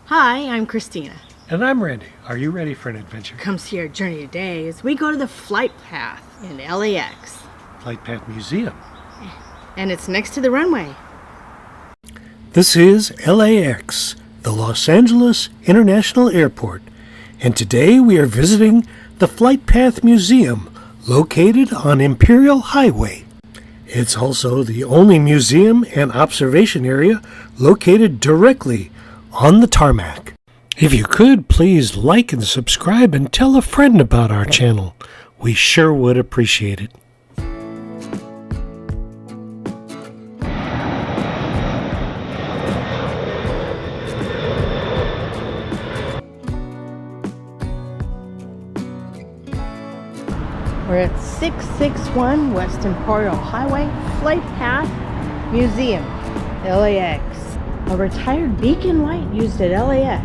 Hi, I'm Christina. And I'm Randy. Are you ready for an adventure? Come see our journey today as we go to the flight path in LAX. Flight Path Museum. And it's next to the runway. This is LAX, the Los Angeles International Airport. And today we are visiting the Flight Path Museum, located on Imperial Highway. It's also the only museum and observation area located directly on the tarmac. If you could, please like and subscribe and tell a friend about our channel. We sure would appreciate it. We're at 661 West Imperial Highway, Flight Path Museum, LAX. A retired beacon light used at LAX,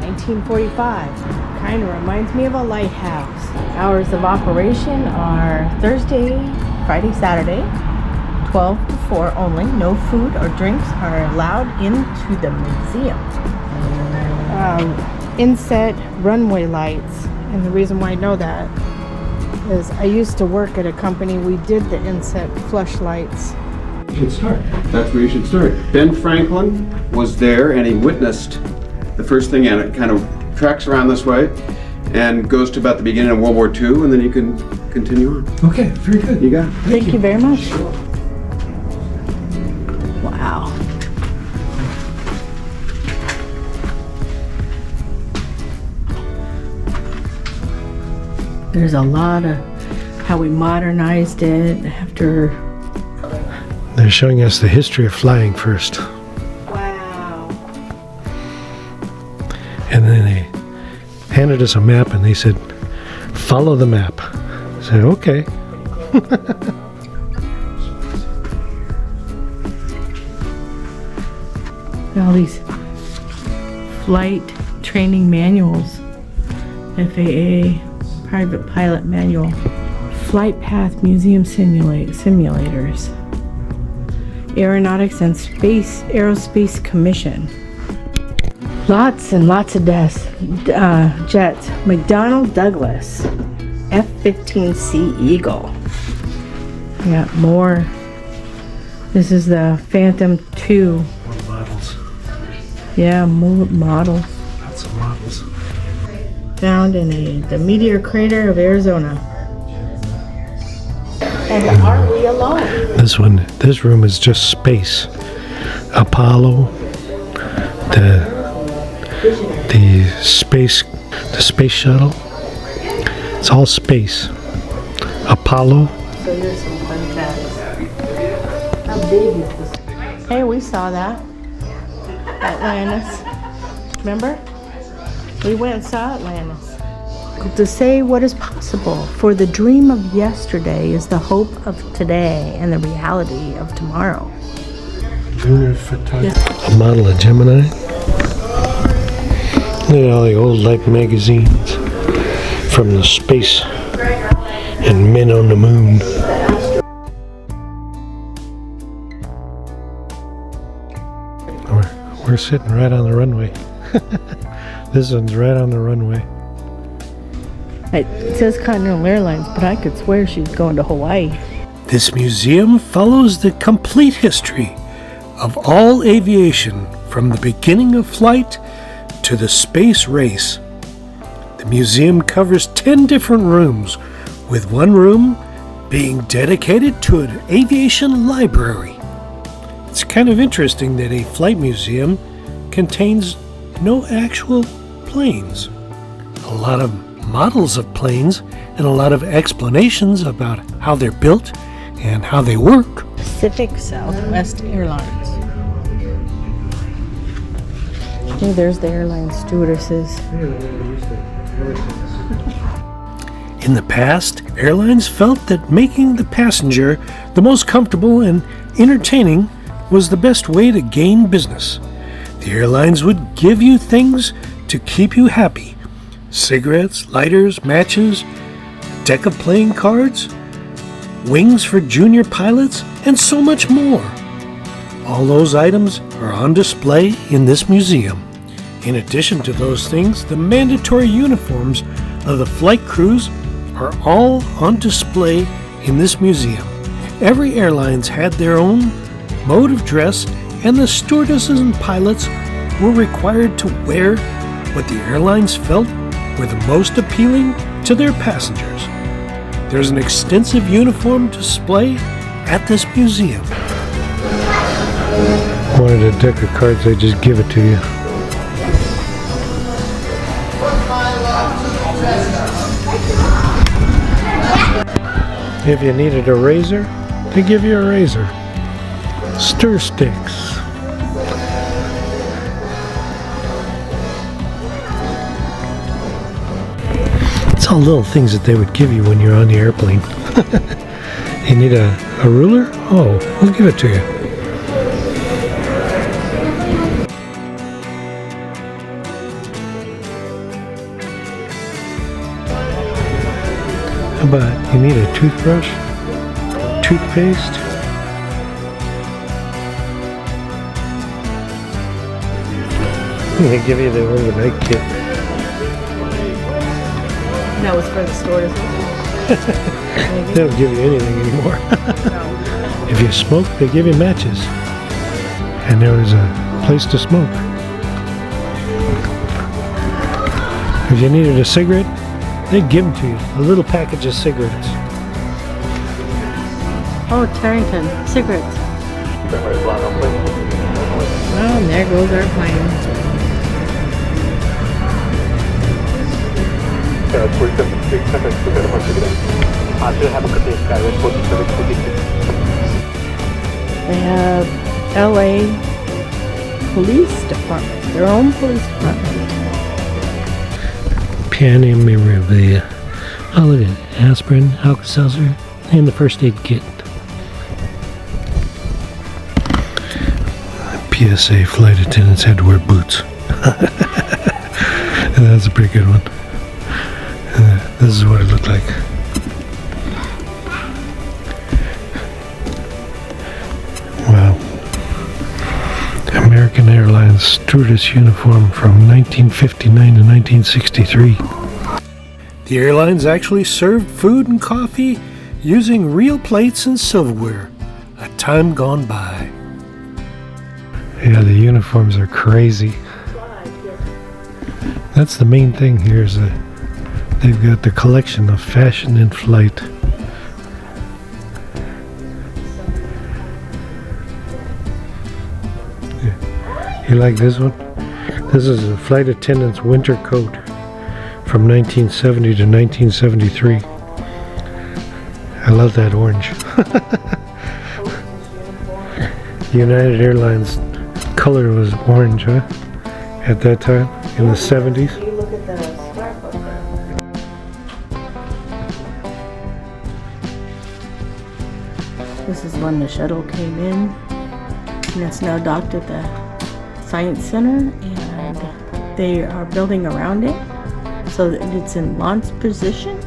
1945. Kind of reminds me of a lighthouse. Hours of operation are Thursday, Friday, Saturday, 12 to 4 only. No food or drinks are allowed into the museum. Inset runway lights, and the reason why I know that is I used to work at a company. We did the inset flush lights. You should start. That's where you should start. Ben Franklin was there and he witnessed the first thing, and it kind of tracks around this way and goes to about the beginning of World War II, and then you can continue on. Okay, very good. You got it. Thank you very much. Wow. There's a lot of how we modernized it after. They're showing us the history of flying first. Wow. And then they handed us a map and they said, follow the map. I said, okay. All these flight training manuals. FAA private pilot manual. Flight Path Museum simulators. Aeronautics and Aerospace Commission. Lots and lots of jets. McDonnell Douglas F-15C Eagle. We got more. This is the Phantom 2. More models. Yeah, more models. Lots of models. Found in the meteor crater of Arizona. And are we alone? This room is just space. Apollo, the space shuttle. It's all space. Apollo. So here's some fun facts. How big is this? Hey, we saw that Atlantis. Remember? We went and saw Atlantis. To say what is possible, for the dream of yesterday is the hope of today and the reality of tomorrow. Lunar photography. A model of Gemini. Look at all the old Life magazines from the space and men on the moon. We're sitting right on the runway. This one's right on the runway. It says Continental Airlines, but I could swear she's going to Hawaii. This museum follows the complete history of all aviation from the beginning of flight to the space race. The museum covers 10 different rooms, with one room being dedicated to an aviation library. It's kind of interesting that a flight museum contains no actual planes. A lot of models of planes and a lot of explanations about how they're built and how they work. Pacific Southwest Airlines. Oh, there's the airline stewardesses. In the past, airlines felt that making the passenger the most comfortable and entertaining was the best way to gain business. The airlines would give you things to keep you happy. Cigarettes, lighters, matches, a deck of playing cards, wings for junior pilots, and so much more. All those items are on display in this museum. In addition to those things, the mandatory uniforms of the flight crews are all on display in this museum. Every airline's had their own mode of dress, and the stewardesses and pilots were required to wear what the airlines felt were the most appealing to their passengers. There's an extensive uniform display at this museum. Wanted a deck of cards, they just give it to you. If you needed a razor, they give you a razor. Stir sticks. It's all little things that they would give you when you're on the airplane. You need a ruler? Oh, we'll give it to you. How about you need a toothbrush? Toothpaste? They give you the overnight kit. That was for the stores. They don't give you anything anymore. No. If you smoke, they give you matches. And there was a place to smoke. If you needed a cigarette, they'd give them to you. A little package of cigarettes. Oh, Tarrington, cigarettes. Well, and there goes our plane. They have LA Police Department, their own police department. Pen and memorabilia. Oh, look at it. Aspirin, Alka-Seltzer, and the first aid kit. PSA flight attendants had to wear boots. That's a pretty good one. This is what it looked like. Wow. American Airlines stewardess uniform from 1959 to 1963. The airlines actually served food and coffee using real plates and silverware. A time gone by. Yeah, the uniforms are crazy. That's the main thing here is that they've got the collection of fashion in flight. Yeah. You like this one? This is a flight attendant's winter coat from 1970 to 1973. I love that orange. United Airlines color was orange, huh? At that time, in the 70s. You look at the scarf up there. This is when the shuttle came in, and it's now docked at the Science Center, and they are building around it so that it's in launch position.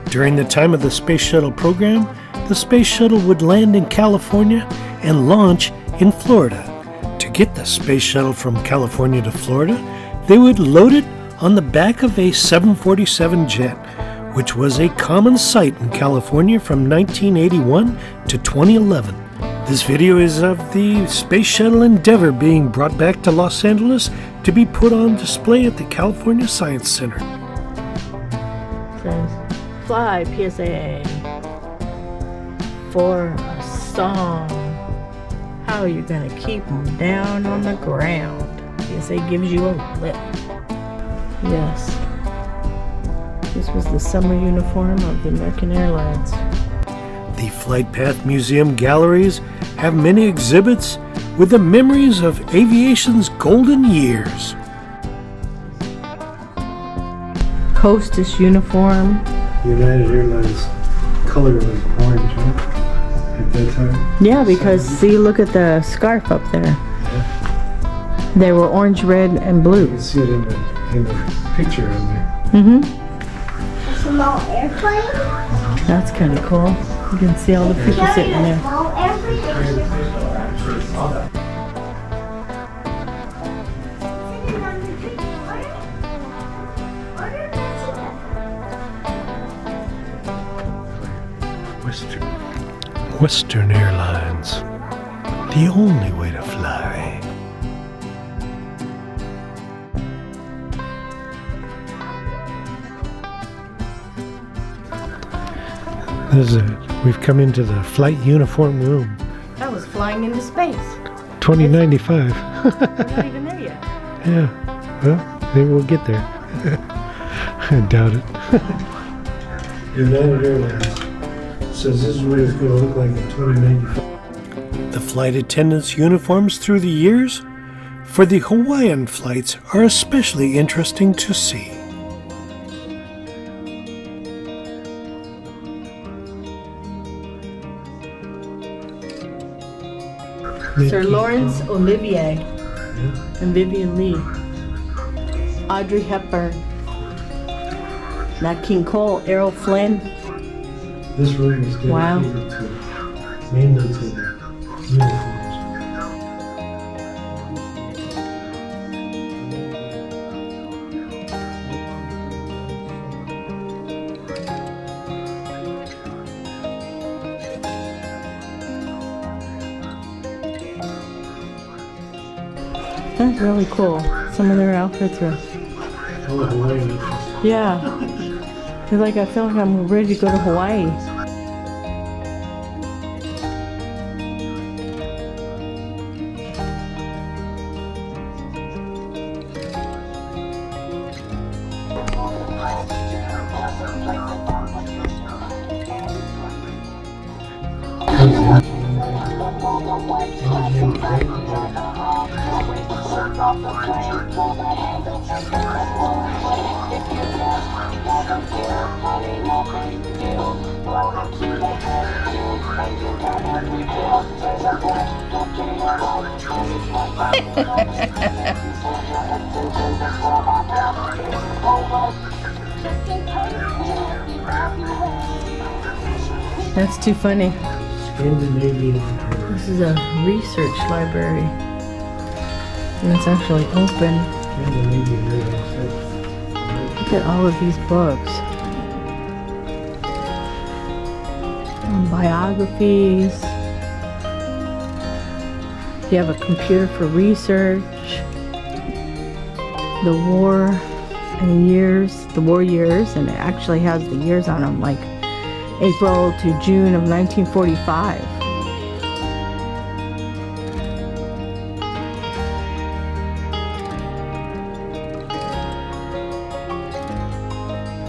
During the time of the Space Shuttle program, the Space Shuttle would land in California and launch in Florida. To get the Space Shuttle from California to Florida, they would load it on the back of a 747 jet, which was a common sight in California from 1981 to 2011. This video is of the Space Shuttle Endeavour being brought back to Los Angeles to be put on display at the California Science Center. It says, fly PSA for a song. How are you gonna keep them down on the ground? PSA gives you a lip. Yes. This was the summer uniform of the American Airlines. The Flight Path Museum galleries have many exhibits with the memories of aviation's golden years. Hostess uniform. United Airlines color was orange, huh? At that time? Yeah, because see, look at the scarf up there. Yeah. They were orange, red, and You blue. can see it in the picture on there. Mm-hmm. Small airplane? That's kind of cool. You can see all the people sitting there. Small airplane? Western Airlines. The only way to fly. We've come into the flight uniform room. That was flying into space. 2095. We're not even there yet. Yeah. Well, maybe we'll get there. I doubt it. United Airlines says this is what it's going to look like in 2095. The flight attendants' uniforms through the years for the Hawaiian flights are especially interesting to see. Sir Lawrence Olivier and Vivian Lee. Audrey Hepburn. Nat King Cole, Errol Flynn. This room is dedicated Wow. mainly to the uniforms. That's really cool. Some of their outfits are, All the Hawaiian outfits. yeah. It's like I feel like I'm ready to go to Hawaii. That's too funny. Scandinavian. This is a research library. And it's actually open. Scandinavian Airlines. Look at all of these books. Biographies. You have a computer for research. The war and years, the war years, and it actually has the years on them, like April to June of 1945.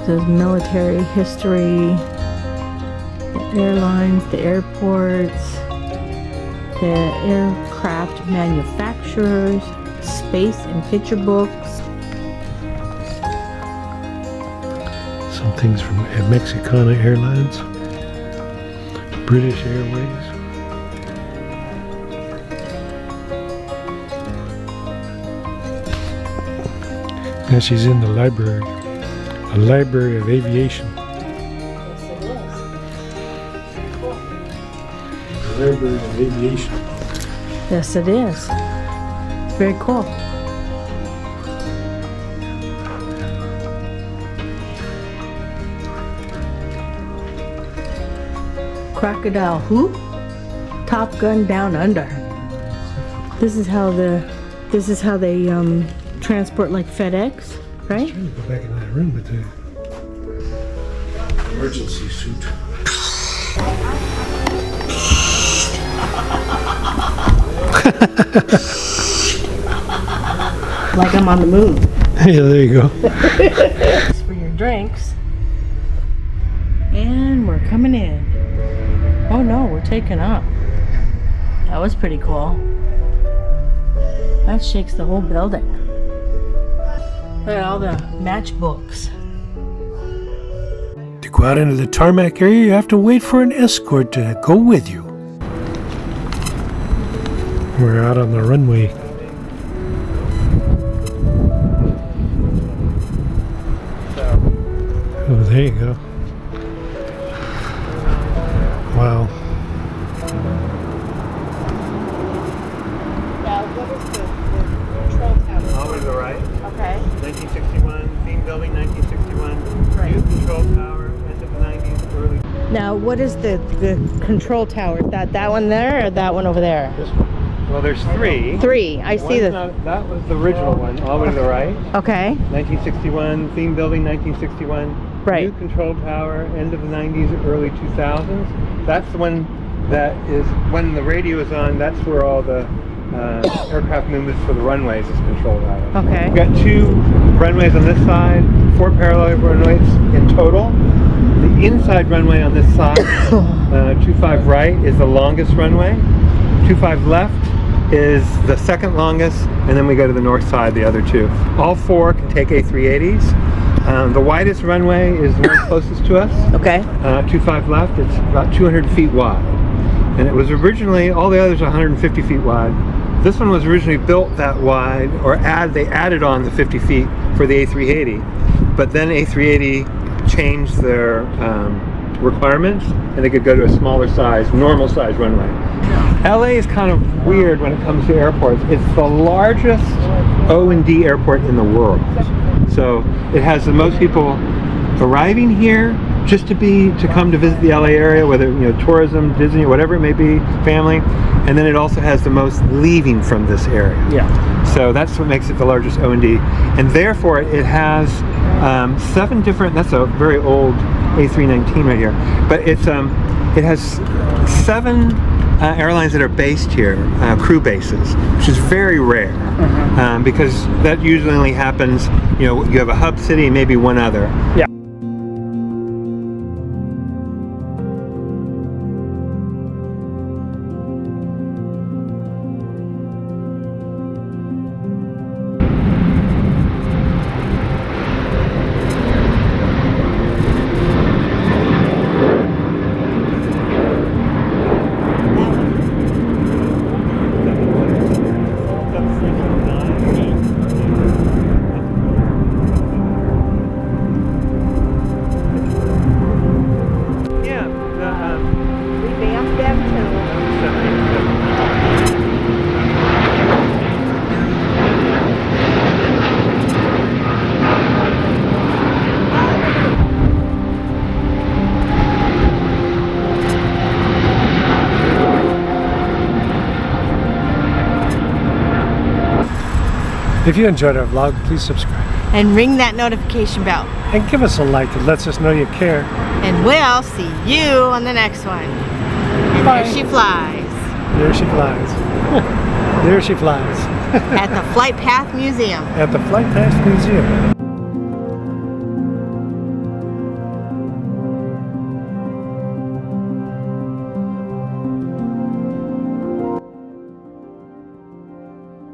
There's military history, the airlines, the airports, the aircraft manufacturers, space and picture books. Some things from Mexicana Airlines, British Airways. Now she's in the library, a library of aviation. Yes, it is. A library of aviation. Yes, it is. It's very cool. Crocodile who? Top Gun Down Under. This is how they transport like FedEx, right? I'm trying to go back in that room with the emergency suit. Like I'm on the moon. Yeah, there you go. For your drinks. And we're coming in. Oh no, we're taking up. That was pretty cool. That shakes the whole building. Look at all the matchbooks. To go out into the tarmac area, you have to wait for an escort to go with you. We're out on the runway. Oh, there you go. Wow. Now, what is the control tower? Always the right. Okay. 1961, theme building, 1961. Right. New control tower, end of the 90s, early. Now, what is the control tower? Is that one there or that one over there? Well, there's three. Three. I see the. That was the original one, all the way to the right. Okay. 1961, theme building, 1961. Right. New control tower, end of the 90s, early 2000s. That's the one that is, when the radio is on, that's where all the aircraft movements for the runways is controlled out of. Okay. We've got 2 runways on this side, 4 parallel runways in total. The inside runway on this side, 25 right, is the longest runway. 25 left is the second longest, and then we go to the north side, the other 2. All 4 can take A380s. The widest runway is the one closest to us. Okay. 25 left, it's about 200 feet wide. And it was originally, all the others are 150 feet wide. This one was originally built that wide, or they added on the 50 feet for the A380. But then A380 changed their requirements, and they could go to a smaller size, normal size runway. LA is kind of weird when it comes to airports. It's the largest O&D airport in the world. So it has the most people arriving here just to come to visit the LA area, whether tourism, Disney, whatever it may be, family, and then it also has the most leaving from this area. Yeah. So that's what makes it the largest O&D, and therefore it has 7 different. That's a very old A319 right here, but it has 7 airlines that are based here, crew bases, which is very rare, because that usually only happens. You have a hub city and maybe one other. Yeah. If you enjoyed our vlog, please subscribe. And ring that notification bell. And give us a like. It lets us know you care. And we'll see you on the next one. And Bye. there she flies. There she flies. There she flies. At the Flight Path Museum. At the Flight Path Museum.